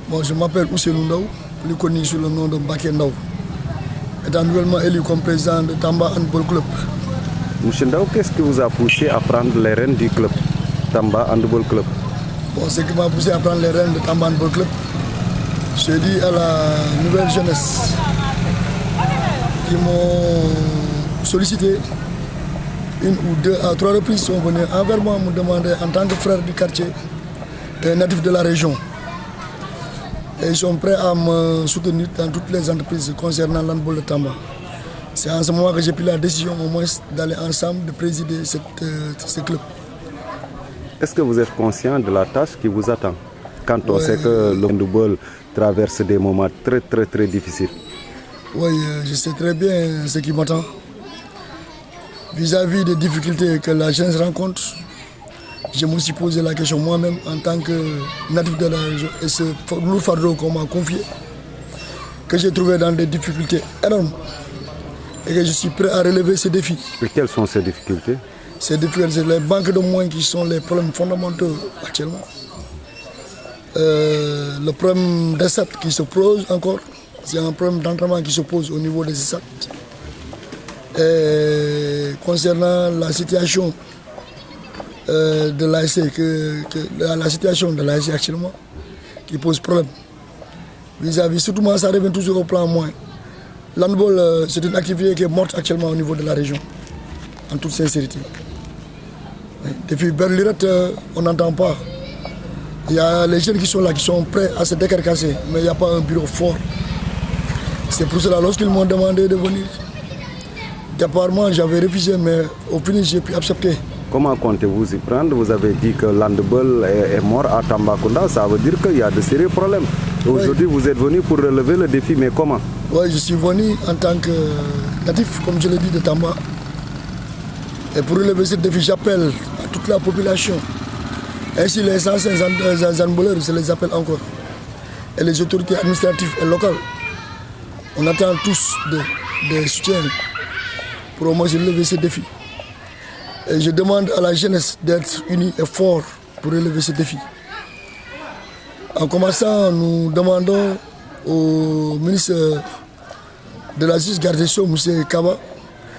Bon, je m'appelle Ousseynou Ndaw, plus connu sous le nom de Mbaké Ndaw, étant nouvellement élu comme président de Tamba Handball Club. Monsieur Ndaw, qu'est-ce qui vous a poussé à prendre les rênes du club Tamba Handball Club? Bon, ce qui m'a poussé à prendre les rênes de Tamba Handball Club, c'est dû à la nouvelle jeunesse qui m'ont sollicité une ou deux à trois reprises, sont venus envers moi me demander en tant que frère du quartier, natif de la région. Et ils sont prêts à me soutenir dans toutes les entreprises concernant l'handball de Tamba. C'est en ce moment que j'ai pris la décision au moins d'aller ensemble, de présider ce club. Est-ce que vous êtes conscient de la tâche qui vous attend quand on sait que le handball traverse des moments très difficiles? Oui, je sais très bien ce qui m'attend. Vis-à-vis des difficultés que la jeunesse rencontre, je me suis posé la question moi-même en tant que natif de la région et ce lourd fardeau qu'on m'a confié, que j'ai trouvé dans des difficultés énormes et que je suis prêt à relever ces défis. Et quelles sont ces difficultés? Ces difficultés, c'est les banques de moyens qui sont les problèmes fondamentaux actuellement. Le problème des SAT qui se pose encore, c'est un problème d'entraînement qui se pose au niveau des SAT. Et concernant la situation de l'ASC, la situation de l'ASC actuellement, qui pose problème. Vis-à-vis, surtout moi, ça revient toujours au plan moyen. L'handball, c'est une activité qui est morte actuellement au niveau de la région, en toute sincérité. Depuis Berlirette, on n'entend pas. Il y a les jeunes qui sont là, qui sont prêts à se décarcasser, mais il n'y a pas un bureau fort. C'est pour cela, lorsqu'ils m'ont demandé de venir, d'apparemment j'avais refusé, mais au final j'ai pu accepter. Comment comptez-vous y prendre? Vous avez dit que l'handball est mort à Tambacounda, ça veut dire qu'il y a de sérieux problèmes. Aujourd'hui, vous êtes venu pour relever le défi, mais comment? Oui, je suis venu en tant que natif, comme je l'ai dit, de Tamba. Et pour relever ce défi, j'appelle à toute la population. Ainsi, les anciens handballeurs, je les appelle encore. Et les autorités administratives et locales. On attend tous des soutiens pour au moins relever ce défi. Et je demande à la jeunesse d'être unie et forte pour relever ce défi. En commençant, nous demandons au ministre de la Justice, garde des Sceaux, M. Kaba,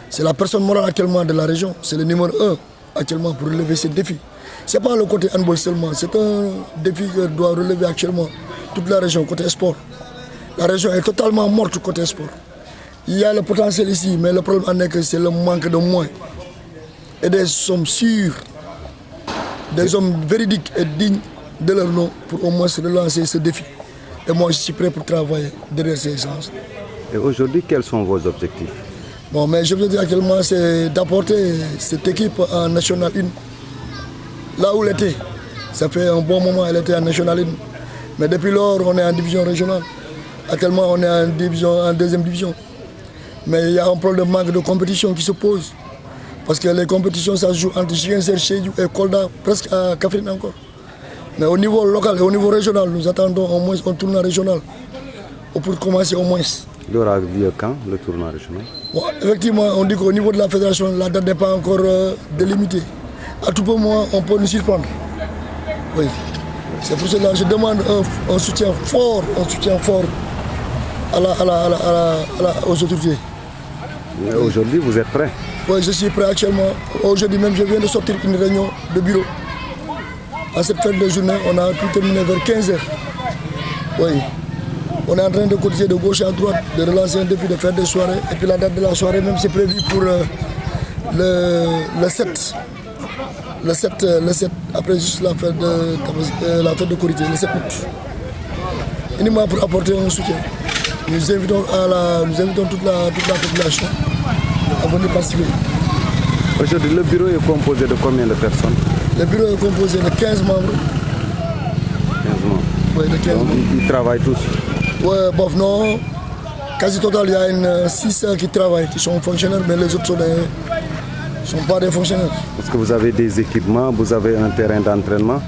c'est la personne morale actuellement de la région, c'est le numéro 1 actuellement pour relever ce défi. Ce n'est pas le côté handball seulement, c'est un défi que doit relever actuellement toute la région côté sport. La région est totalement morte côté sport. Il y a le potentiel ici, mais le problème en est que c'est le manque de moyens. Et des hommes sûrs, des hommes véridiques et dignes de leur nom pour au moins se relancer ce défi. Et moi, je suis prêt pour travailler derrière ces gens. Et aujourd'hui, quels sont vos objectifs? Bon, mais je veux dire actuellement, c'est d'apporter cette équipe en National 1. Là où elle était, ça fait un bon moment, elle était en National 1. Mais depuis lors, on est en division régionale. Actuellement, on est en deuxième division. Mais il y a un problème de manque de compétition qui se pose. Parce que les compétitions, ça se joue entre Ziguinchor, Sédhiou et Kolda, presque à Kaffrine encore. Mais au niveau local et au niveau régional, nous attendons au moins un tournoi régional. Pour commencer au moins. Il y aura lieu quand, le tournoi régional? Bon, effectivement, on dit qu'au niveau de la fédération, la date n'est pas encore délimitée. À tout moment, on peut nous surprendre. Oui. C'est pour cela que je demande un soutien fort aux autorités. Aujourd'hui, vous êtes prêt? Oui, je suis prêt actuellement. Aujourd'hui même, je viens de sortir une réunion de bureau. À cette fin de journée, on a pu terminer vers 15h. Oui. On est en train de cotiser de gauche à droite, de relancer un défi, de faire des soirées. Et puis la date de la soirée, même, c'est prévu pour le 7. Le 7, après juste la fête de Corité, le 7 août. Uniquement pour apporter un soutien. Nous invitons toute la population à venir participer. Aujourd'hui, le bureau est composé de combien de personnes? Le bureau est composé de 15 membres. 15 membres? Oui, de 15 membres. Ils travaillent tous? Oui, bof, non. Quasi total, il y a 6 qui travaillent, qui sont fonctionnaires, mais les autres ne sont pas des fonctionnaires. Est-ce que vous avez des équipements, vous avez un terrain d'entraînement?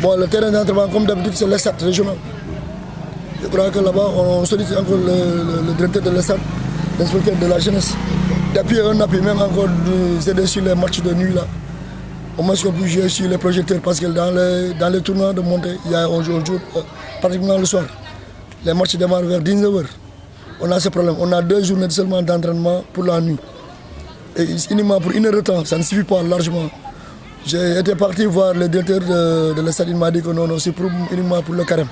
Bon, le terrain d'entraînement, comme d'habitude, c'est l'ESAT régional. Je crois que là-bas, on sollicite encore le directeur de l'ESAT, l'inspecteur de la jeunesse. Depuis un appui, même encore nous aider sur les matchs de nuit là. Au moins qu'on puisse jouer sur les projecteurs parce que dans les tournois de montée, on joue pratiquement le soir. Les matchs démarrent vers 19h. On a ce problème. On a 2 journées seulement d'entraînement pour la nuit. Et uniquement pour 1 heure de temps, ça ne suffit pas largement. J'ai été parti voir le directeur de la stade, il m'a dit que non, c'est uniquement pour le carême.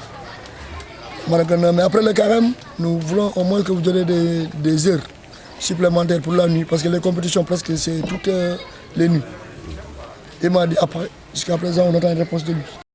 Mais après le carême, nous voulons au moins que vous donnez des heures supplémentaires pour la nuit, parce que les compétitions presque c'est toutes les nuits. Il m'a dit après, jusqu'à présent on attend une réponse de lui.